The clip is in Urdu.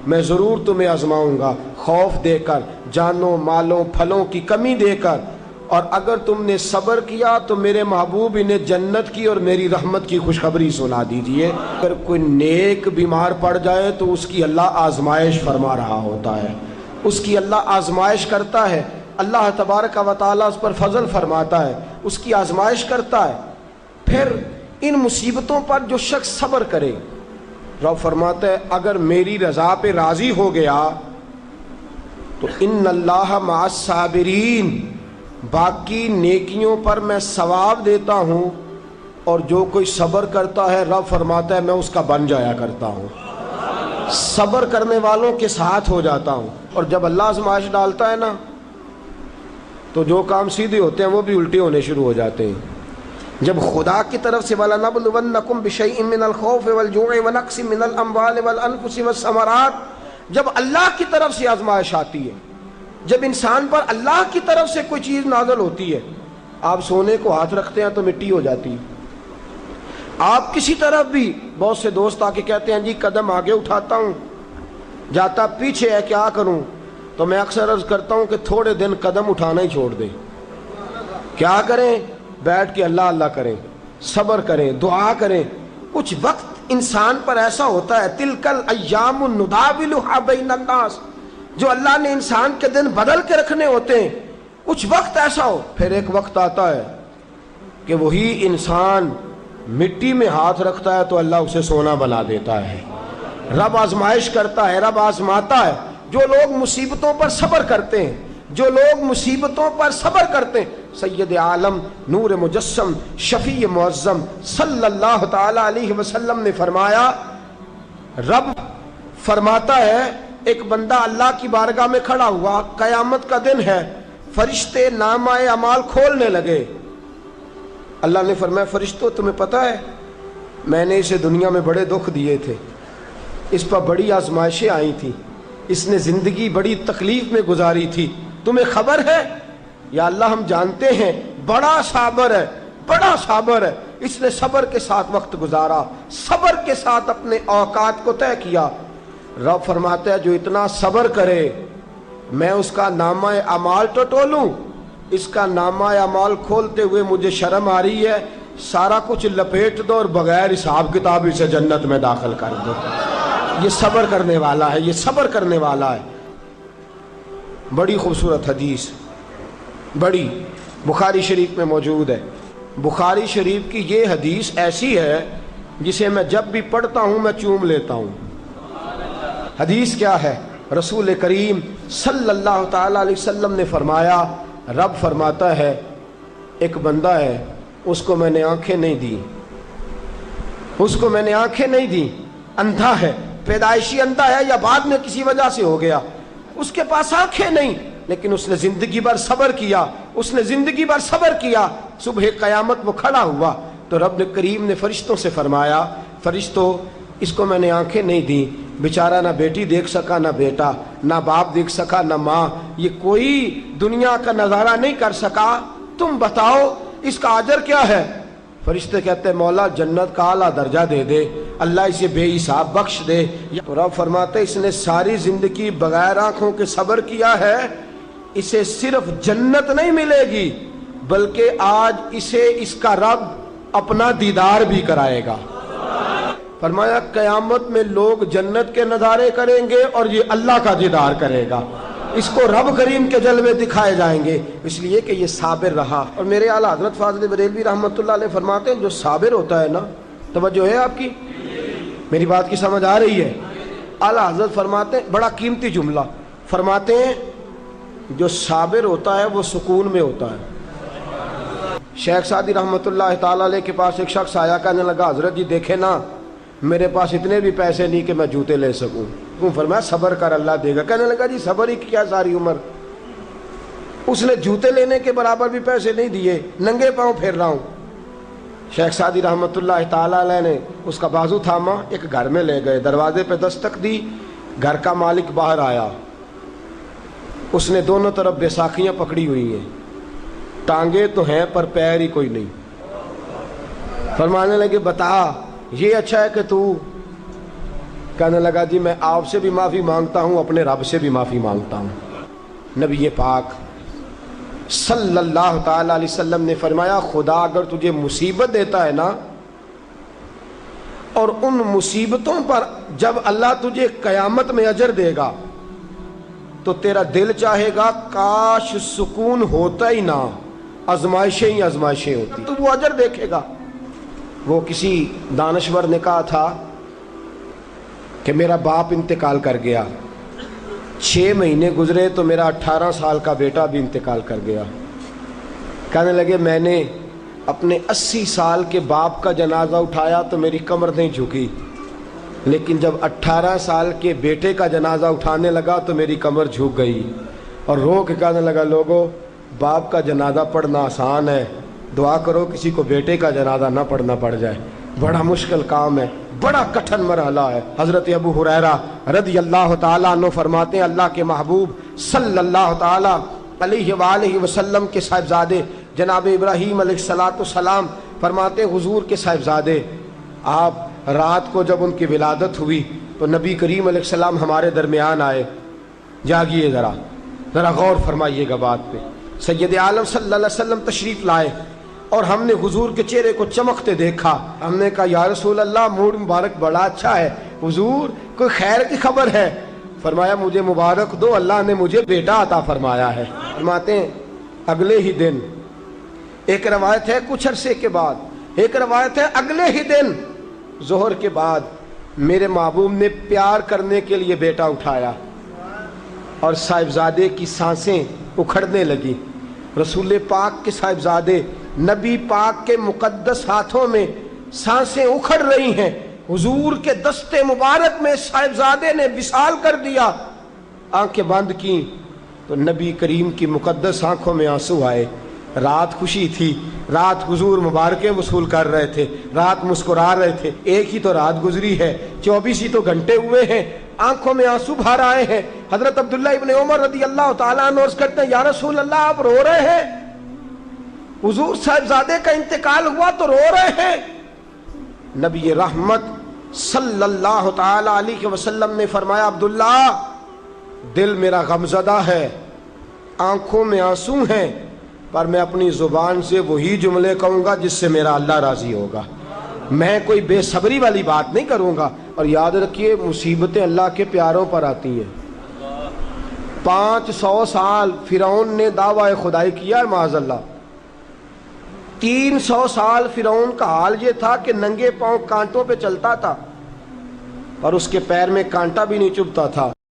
میں ضرور تمہیں آزماؤں گا، خوف دے کر، جانوں مالوں پھلوں کی کمی دے کر، اور اگر تم نے صبر کیا تو میرے محبوب انہیں جنت کی اور میری رحمت کی خوشخبری سنا دیجئے۔ اگر کوئی نیک بیمار پڑ جائے تو اس کی اللہ آزمائش فرما رہا ہوتا ہے، اس کی اللہ آزمائش کرتا ہے، اللہ تبارک و تعالیٰ اس پر فضل فرماتا ہے، اس کی آزمائش کرتا ہے۔ پھر ان مصیبتوں پر جو شخص صبر کرے، رب فرماتا ہے اگر میری رضا پہ راضی ہو گیا تو ان اللہ مع الصابرین، باقی نیکیوں پر میں ثواب دیتا ہوں، اور جو کوئی صبر کرتا ہے رب فرماتا ہے میں اس کا بن جایا کرتا ہوں، صبر کرنے والوں کے ساتھ ہو جاتا ہوں۔ اور جب اللہ آزمائش ڈالتا ہے نا تو جو کام سیدھے ہوتے ہیں وہ بھی الٹے ہونے شروع ہو جاتے ہیں۔ جب خدا کی طرف سے وَلَنَبْلُوَنَّكُمْ بِشَيْءٍ مِّنَ الْخَوْفِ وَالْجُوعِ وَنَقْصٍ مِّنَ الْأَمْوَالِ وَالْأَنفُسِ وَالثَّمَرَاتِ، جب اللہ کی طرف سے آزمائش آتی ہے، جب انسان پر اللہ کی طرف سے کوئی چیز نازل ہوتی ہے، آپ سونے کو ہاتھ رکھتے ہیں تو مٹی ہو جاتی ہے، آپ کسی طرف بھی، بہت سے دوست آ کے کہتے ہیں جی قدم آگے اٹھاتا ہوں جاتا پیچھے ہے، کیا کروں؟ تو میں اکثر عرض کرتا ہوں کہ تھوڑے دن قدم اٹھانا ہی چھوڑ دیں۔ کیا کریں؟ بیٹھ کے اللہ اللہ کریں، صبر کریں، دعا کریں۔ کچھ وقت انسان پر ایسا ہوتا ہے، تلک الایام نداولها بین الناس، جو اللہ نے انسان کے دن بدل کے رکھنے ہوتے ہیں، کچھ وقت ایسا ہو، پھر ایک وقت آتا ہے کہ وہی انسان مٹی میں ہاتھ رکھتا ہے تو اللہ اسے سونا بنا دیتا ہے۔ رب آزمائش کرتا ہے، رب آزماتا ہے۔ جو لوگ مصیبتوں پر صبر کرتے ہیں، جو لوگ مصیبتوں پر صبر کرتے ہیں، سید عالم نور مجسم شفیع معظم صلی اللہ تعالی علیہ وسلم نے فرمایا، رب فرماتا ہے ایک بندہ اللہ کی بارگاہ میں کھڑا ہوا، قیامت کا دن ہے، فرشتے نامہ اعمال کھولنے لگے۔ اللہ نے فرمایا فرشتوں تمہیں پتہ ہے میں نے اسے دنیا میں بڑے دکھ دیے تھے، اس پر بڑی آزمائشیں آئی تھیں، اس نے زندگی بڑی تکلیف میں گزاری تھی، تمہیں خبر ہے؟ یا اللہ ہم جانتے ہیں، بڑا صابر ہے، بڑا صابر ہے، اس نے صبر کے ساتھ وقت گزارا، صبر کے ساتھ اپنے اوقات کو طے کیا۔ رب فرماتا ہے جو اتنا صبر کرے میں اس کا نامہ اعمال ٹٹولوں، اس کا نامہ اعمال کھولتے ہوئے مجھے شرم آ رہی ہے، سارا کچھ لپیٹ دو اور بغیر حساب کتاب اسے جنت میں داخل کر دو۔ یہ صبر کرنے والا ہے، یہ صبر کرنے والا ہے۔ بڑی خوبصورت حدیث، بڑی، بخاری شریف میں موجود ہے۔ بخاری شریف کی یہ حدیث ایسی ہے جسے میں جب بھی پڑھتا ہوں میں چوم لیتا ہوں۔ حدیث کیا ہے؟ رسول کریم صلی اللہ تعالی علیہ وسلم نے فرمایا، رب فرماتا ہے ایک بندہ ہے، اس کو میں نے آنکھیں نہیں دی، اس کو میں نے آنکھیں نہیں دی، اندھا ہے، پیدائشی اندھا ہے یا بعد میں کسی وجہ سے ہو گیا، اس کے پاس آنکھیں نہیں، لیکن اس نے زندگی بھر صبر کیا، اس نے زندگی بھر صبر کیا۔ صبح قیامت وہ کھڑا ہوا تو رب کریم نے فرشتوں سے فرمایا، فرشتوں اس کو میں نے آنکھیں نہیں دی، بیچارہ نہ بیٹی دیکھ سکا نہ بیٹا، نہ باپ دیکھ سکا نہ ماں، یہ کوئی دنیا کا نظارہ نہیں کر سکا، تم بتاؤ اس کا اجر کیا ہے؟ فرشتے کہتے ہیں مولا جنت کا اعلیٰ درجہ دے دے، اللہ اسے بے حساب بخش دے۔ تو رب فرماتے اس نے ساری زندگی بغیر آنکھوں کے صبر کیا ہے، اسے صرف جنت نہیں ملے گی بلکہ آج اسے اس کا رب اپنا دیدار بھی کرائے گا۔ فرمایا قیامت میں لوگ جنت کے نظارے کریں گے اور یہ اللہ کا دیدار کرے گا، اس کو رب کریم کے جلوے دکھائے جائیں گے، اس لیے کہ یہ صابر رہا۔ اور میرے اعلیٰ حضرت فاضل بریلوی رحمۃ اللہ علیہ فرماتے ہیں جو صابر ہوتا ہے نا، توجہ ہے آپ کی، میری بات کی سمجھ آ رہی ہے؟ اعلیٰ حضرت فرماتے ہیں بڑا قیمتی جملہ، فرماتے ہیں جو صابر ہوتا ہے وہ سکون میں ہوتا ہے۔ شیخ سعدی رحمۃ اللہ تعالیٰ علیہ کے پاس ایک شخص آیا، کہنے لگا حضرت جی دیکھیں نا میرے پاس اتنے بھی پیسے نہیں کہ میں جوتے لے سکوں، کیوں؟ فرمایا صبر کر اللہ دے گا۔ کہنے لگا جی صبر ہی کیا ساری عمر، اس نے جوتے لینے کے برابر بھی پیسے نہیں دیے، ننگے پاؤں پھر رہا ہوں۔ شیخ سعدی رحمۃ اللہ تعالیٰ علیہ نے اس کا بازو تھاما، ایک گھر میں لے گئے، دروازے پہ دستک دی، گھر کا مالک باہر آیا، اس نے دونوں طرف بیساکھیاں پکڑی ہوئی ہیں، ٹانگیں تو ہیں پر پیر ہی کوئی نہیں۔ فرمانے لگے بتا یہ اچھا ہے کہ تو کہنے لگا جی میں آپ سے بھی معافی مانگتا ہوں، اپنے رب سے بھی معافی مانگتا ہوں۔ نبی پاک صلی اللہ تعالی علیہ وسلم نے فرمایا خدا اگر تجھے مصیبت دیتا ہے نا، اور ان مصیبتوں پر جب اللہ تجھے قیامت میں اجر دے گا تو تیرا دل چاہے گا کاش سکون ہوتا ہی نہ، آزمائشیں ہی آزمائشیں ہوتی، تو وہ اجر دیکھے گا۔ وہ کسی دانشور نے کہا تھا کہ میرا باپ انتقال کر گیا، 6 مہینے گزرے تو میرا 18 سال کا بیٹا بھی انتقال کر گیا۔ کہنے لگے میں نے اپنے 80 سال کے باپ کا جنازہ اٹھایا تو میری کمر نہیں جھکی، لیکن جب 18 سال کے بیٹے کا جنازہ اٹھانے لگا تو میری کمر جھک گئی، اور رو کے کہنے لگا لوگوں باپ کا جنازہ پڑھنا آسان ہے، دعا کرو کسی کو بیٹے کا جنازہ نہ پڑھنا پڑ جائے، بڑا مشکل کام ہے، بڑا کٹھن مرحلہ ہے۔ حضرت ابو ہریرہ رضی اللہ تعالیٰ عنہ فرماتے ہیں اللہ کے محبوب صلی اللہ تعالیٰ علیہ وآلہ وسلم کے صاحبزادے جناب ابراہیم علیہ السلام فرماتے ہیں حضور کے صاحبزادے آپ رات کو جب ان کی ولادت ہوئی تو نبی کریم علیہ السلام ہمارے درمیان آئے۔ جاگیے ذرا غور فرمائیے گا بات پہ۔ سید عالم صلی اللہ علیہ وسلم تشریف لائے اور ہم نے حضور کے چہرے کو چمکتے دیکھا۔ ہم نے کہا یا رسول اللہ موڈ مبارک بڑا اچھا ہے، حضور کوئی خیر کی خبر ہے؟ فرمایا مجھے مبارک دو، اللہ نے مجھے بیٹا عطا فرمایا ہے۔ فرماتے ہیں اگلے ہی دن، ایک روایت ہے کچھ عرصے کے بعد، ایک روایت ہے اگلے ہی دن ظہر کے بعد میرے محبوب نے پیار کرنے کے لیے بیٹا اٹھایا اور صاحبزادے کی سانسیں اکھڑنے لگی۔ رسول پاک کے صاحبزادے نبی پاک کے مقدس ہاتھوں میں سانسیں اکھڑ رہی ہیں، حضور کے دستے مبارک میں صاحبزادے نے وصال کر دیا۔ آنکھیں بند کی تو نبی کریم کی مقدس آنکھوں میں آنسو آئے۔ رات خوشی تھی، رات حضور مبارکیں وصول کر رہے تھے، رات مسکرا رہے تھے، ایک ہی تو رات گزری ہے، 24 ہی تو گھنٹے ہوئے ہیں، آنکھوں میں آنسو بھر آئے ہیں۔ حضرت عبداللہ ابن عمر رضی اللہ تعالیٰ عنہ عرض کرتے ہیں یا رسول اللہ آپ رو رہے ہیں؟ حضور صاحبزادے کا انتقال ہوا تو رو رہے ہیں؟ نبی رحمت صلی اللہ تعالی علیہ وسلم نے فرمایا عبداللہ دل میرا غمزدہ ہے، آنکھوں میں آنسو ہیں، پر میں اپنی زبان سے وہی جملے کہوں گا جس سے میرا اللہ راضی ہوگا، میں کوئی بے صبری والی بات نہیں کروں گا۔ اور یاد رکھیے مصیبتیں اللہ کے پیاروں پر آتی ہیں۔ 500 سال فرعون نے دعویٰ خدائی کیا ہے معاذ اللہ، 300 سال فرعون کا حال یہ تھا کہ ننگے پاؤں کانٹوں پہ چلتا تھا اور اس کے پیر میں کانٹا بھی نہیں چبھتا تھا۔